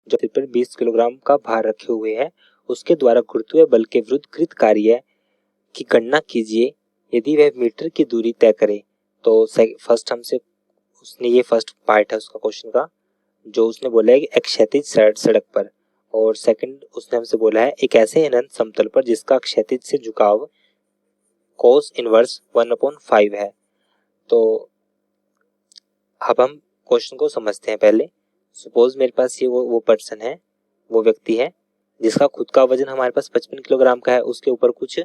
जो सिर पर 20 किलोग्राम का भार रखे हुए है उसके द्वारा गुरुत्वीय बल के विरुद्ध कृत कार्य की गणना कीजिए यदि वह मीटर की दूरी तय करे। तो फर्स्ट हमसे उसने ये फर्स्ट पार्ट है उसका क्वेश्चन का, जो उसने बोला है कि एक क्षैतिज सड़क पर, और सेकंड उसने हमसे बोला है एक ऐसे अनंत समतल पर जिसका क्षैतिज से झुकाव cos इनवर्स 1/5 है। तो अब हम क्वेश्चन को समझते हैं। पहले सपोज मेरे पास ये वो पर्सन है, वो व्यक्ति है जिसका खुद का वजन हमारे पास 55 किलोग्राम का है, उसके ऊपर कुछ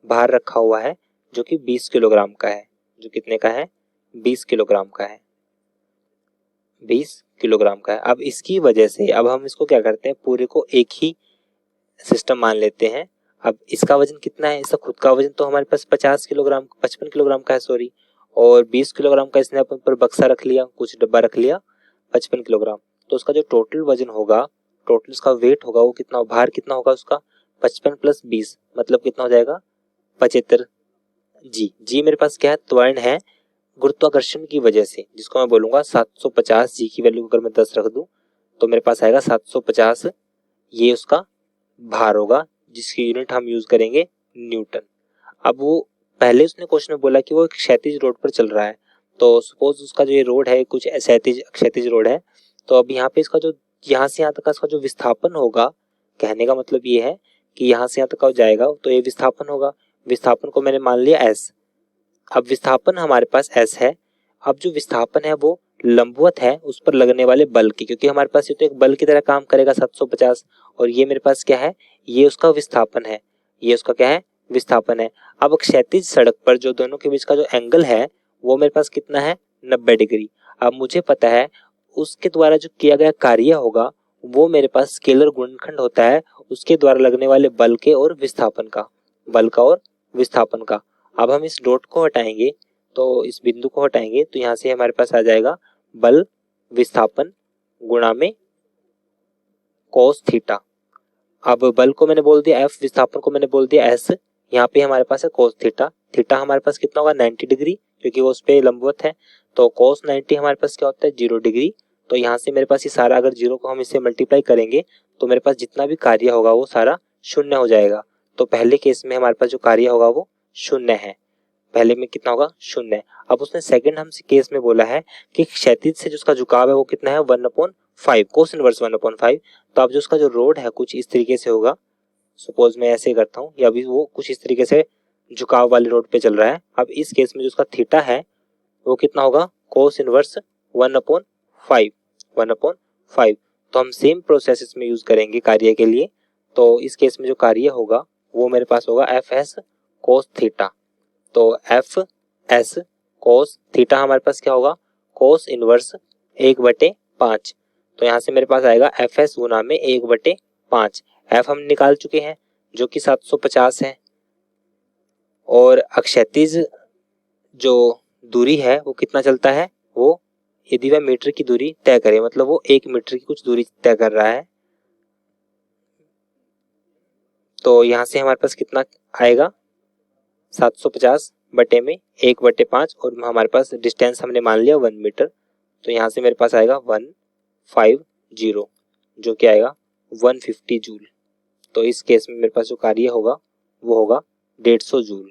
भार रखा हुआ है जो कि 20 किलोग्राम का है। जो कितने का है? 20 किलोग्राम का है, 20 किलोग्राम का है। अब इसकी वजह से अब हम इसको क्या करते हैं, पूरे को एक ही सिस्टम मान लेते हैं। अब इसका वजन कितना है? इसका खुद का वजन तो हमारे पास 55 किलोग्राम का है सॉरी, और 20 किलोग्राम का इसने अपन पर बक्सा रख लिया, कुछ डब्बा रख लिया 55 किलोग्राम। तो उसका जो टोटल वजन होगा, टोटल उसका वेट होगा, वो कितना, भार कितना होगा उसका? 55 + 20 मतलब कितना हो जाएगा? 75 जी मेरे पास क्या है? त्वरण है गुरुत्वाकर्षण की वजह से, जिसको मैं बोलूंगा 750 जी की वैल्यू अगर मैं 10 रख दूं तो मेरे पास आएगा 750, ये उसका भार होगा जिसकी यूनिट हम यूज करेंगे न्यूटन। अब वो पहले उसने क्वेश्चन में बोला कि वो एक क्षैतिज रोड पर चल रहा है, तो सपोज उसका जो ये रोड है कुछ क्षैतिज रोड है, तो अब यहाँ पे इसका जो यहाँ से यहाँ तक का इसका जो विस्थापन होगा, कहने का मतलब ये है कि यहाँ से यहाँ तक का जाएगा तो ये विस्थापन होगा। विस्थापन को मैंने मान लिया s। अब विस्थापन हमारे पास s है। अब जो विस्थापन है वो लंबवत है उस पर लगने वाले बल की, क्योंकि हमारे पास ये तो एक बल की तरह काम करेगा 750, और ये मेरे पास क्या है? ये उसका विस्थापन है, ये उसका क्या है? विस्थापन है। अब क्षैतिज सड़क पर जो दोनों के बीच का जो एंगल है वो मेरे पास कितना है? 90 डिग्री। अब मुझे पता है उसके द्वारा जो किया गया कार्य होगा वो मेरे पास स्केलर गुणनखंड होता है उसके द्वारा लगने वाले बल के और विस्थापन का, बल का और विस्थापन का। अब हम इस डॉट को हटाएंगे, तो इस बिंदु को हटाएंगे तो यहाँ से हमारे पास आ जाएगा बल विस्थापन गुणा में cos थीटा। अब बल को मैंने बोल दिया F, विस्थापन को मैंने बोल दिया S। यहाँ पे हमारे पास है cos थीटा। थीटा हमारे पास कितना होगा? 90 डिग्री, क्योंकि वो उस पे लंबवत है। तो cos 90 हमारे पास क्या होता है? 0 डिग्री। तो यहाँ से मेरे पास ये सारा, अगर 0 को हम इससे मल्टीप्लाई करेंगे तो मेरे पास जितना भी कार्य होगा वो सारा शून्य हो जाएगा। तो पहले केस में हमारे पास जो कार्य होगा वो शून्य है, पहले में कितना होगा? शून्य। अब उसने सेकंड हमसे केस में बोला है कि क्षैतिज से जो उसका झुकाव है वो कितना है? 1/5, cos इनवर्स 1/5। तो अब जो उसका जो रोड है कुछ इस तरीके से होगा, सपोज मैं ऐसे करता हूँ, या अभी वो कुछ इस तरीके से झुकाव वाले रोड पे चल रहा है। अब इस केस में जो उसका थीटा है वो कितना होगा? cos inverse 1/5, 1/5। तो हम सेम प्रोसेस इसमें यूज करेंगे कार्य के लिए। तो इस केस में जो कार्य होगा वो मेरे पास होगा Fs cos थीटा। तो Fs cos थीटा हमारे पास क्या होगा? cos inverse 1/5। तो यहाँ से मेरे पास आएगा Fs गुना में 1/5। F हम निकाल चुके हैं जो कि 750 है, और अक्षैतिज जो दूरी है वो कितना चलता है? वो यदि वह मीटर की दूरी तय करे, मतलब वो 1 मीटर की कुछ दूरी तय कर रहा है, तो यहाँ से हमारे पास कितना आएगा? 750 बटे में 1/5, और हमारे पास डिस्टेंस हमने मान लिया 1 मीटर। तो यहाँ से मेरे पास आएगा 150, जो कि आएगा 150 जूल। तो इस केस में मेरे पास जो कार्य होगा वो होगा 150 जूल।